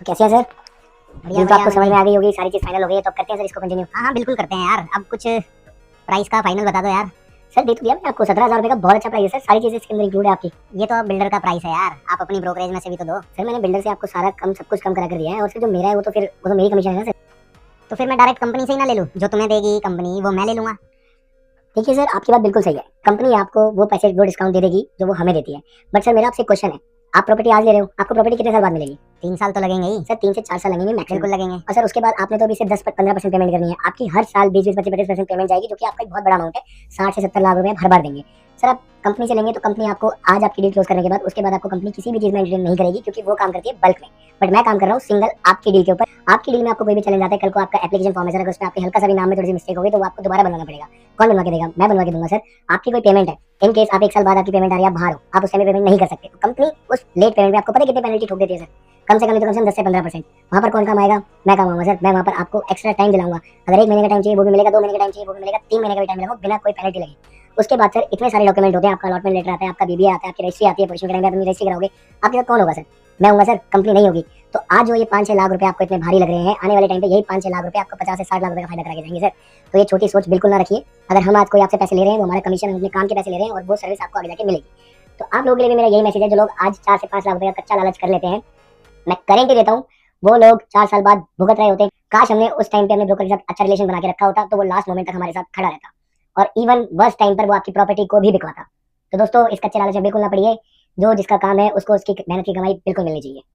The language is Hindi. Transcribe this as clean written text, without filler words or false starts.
तो कैसे है सर? बढ़िया तो आपको बढ़िया समझ में आ गई होगी, सारी चीज फाइनल हो गई है, तो अब करते हैं सर इसको कंटिन्यू। हाँ हाँ बिल्कुल करते हैं यार। अब कुछ प्राइस का फाइनल बता दो यार। सर दे तो दिया मैंने आपको, 17,000 रुपए का बहुत अच्छा प्राइस है सर, सारी चीजें इसके अंदर इंक्लूड है आपकी। ये तो बिल्डर का प्राइस है यार, आप अपनी ब्रोकरेज में से भी तो दो। सर मैंने बिल्डर से आपको सारा कम सब कुछ कम करा कर दिया है, और फिर जो मेरा है वो तो मेरी कमीशन है ना सर। तो फिर मैं डायरेक्ट कंपनी से ही ना ले लूँ? जो तुम्हें देगी कंपनी वो मैं ले लूंगा। देखिए सर, आपकी बात बिल्कुल सही है, कंपनी आपको वो पैसे वो डिस्काउंट दे देगी जो वो हमें देती है। बट सर मेरा आपसे क्वेश्चन है, आप प्रॉपर्टी आज ले रहे हो, आपको प्रॉपर्टी कितने साल बाद मिलेगी? 3 साल तो लगेंगे ही। सर 3 से 4 साल लगेंगे मैक्सिमम। बिल्कुल लगेंगे। और सर उसके बाद आपने तो अभी से 10-15% पेमेंट करनी है, आपकी हर साल 20-25% पेमेंट जाएगी, जो कि आपका एक बहुत बड़ा अमाउंट है। 60 से 70 लाख रुपए हर बार देंगे। सर आप कंपनी से लेंगे तो कंपनी आपको आज आपकी डील क्लोज करने के बाद उसके बाद आपको कंपनी किसी भी चीज में एंटरटेन नहीं करेगी, क्योंकि वो काम करती है बल्क में। बट मैं काम कर रहा हूँ सिंगल आपकी डील के ऊपर। आपकी डील में आपको कोई भी चैलेंज आता है, कल को आपका एप्लीकेशन फॉर्म है सर, अगर उसमें आपके हल्का सा भी नाम में थोड़ी सी मिस्टेक होगी तो वो आपको दोबारा बनवाना पड़ेगा। कौन बनवा के देगा? मैं बनवा के दूंगा सर। आपकी कोई पेमेंट है, इन केस आप 1 साल बाद आपकी पेमेंट आ रही है, आप बाहर हो, आप उस टाइम पेमेंट नहीं कर सकते, तो कंपनी उस लेट पेमेंट में आपको पता है कितनी पेनल्टी ठोक देती है सर? कम से कम 10 से 15%। वहाँ पर कौन काम आएगा? मैं काम आऊंगा सर। मैं वहाँ पर आपको एक्स्ट्रा टाइम दिलाऊंगा। अगर 1 महीने का टाइम चाहिए वो भी मिलेगा, 2 महीने का टाइम चाहिए वो भी मिलेगा, 3 महीने का भी टाइम मिलेगा, बिना कोई पेनल्टी लगी। उसके बाद सर इतने सारे डॉक्यूमेंट होते हैं, आपका अलॉटमेंट लेटर आता है, आपका बीबीए आता है, आपकी रजिस्ट्री आती है, पोजीशन के टाइम पे अपनी रजिस्ट्री कराओगे, आपके साथ कौन होगा सर? मैं हूँगा सर, कंपनी नहीं होगी। तो आज जो ये 5-6 लाख रुपए आपको इतने भारी लग रहे हैं, आने वाले टाइम पे यही 5-6 लाख रुपए आपको 50 से 60 लाख रुपए का फायदा करा के जाएंगे सर। तो ये छोटी सोच बिल्कुल ना रखिए। अगर हम आज कोई आपसे पैसे ले रहे हैं, वो हमारा कमीशन, हम अपने काम के पैसे ले रहे हैं, और वो सर्विस आपको आगे जाके मिलेगी। तो आप लोगों के लिए भी मेरा यही मैसेज है, जो लोग आज 4 से 5 लाख रुपए का कच्चा लालच कर लेते हैं, मैं गारंटी देता हूँ वो लोग 4 साल बाद भुगत रहे होते हैं। काश हमने उस टाइम पे अपने ब्रोकर के साथ अच्छा रिलेशन बना के रखा होता, तो वो लास्ट मोमेंट तक हमारे साथ खड़ा रहता, और इवन वर्स्ट टाइम पर वो आपकी प्रॉपर्टी को भी बिकवाता। तो दोस्तों इस कच्चे लालच में बिल्कुल ना पड़िए। जो जिसका काम है उसको उसकी मेहनत की कमाई बिल्कुल मिलनी चाहिए।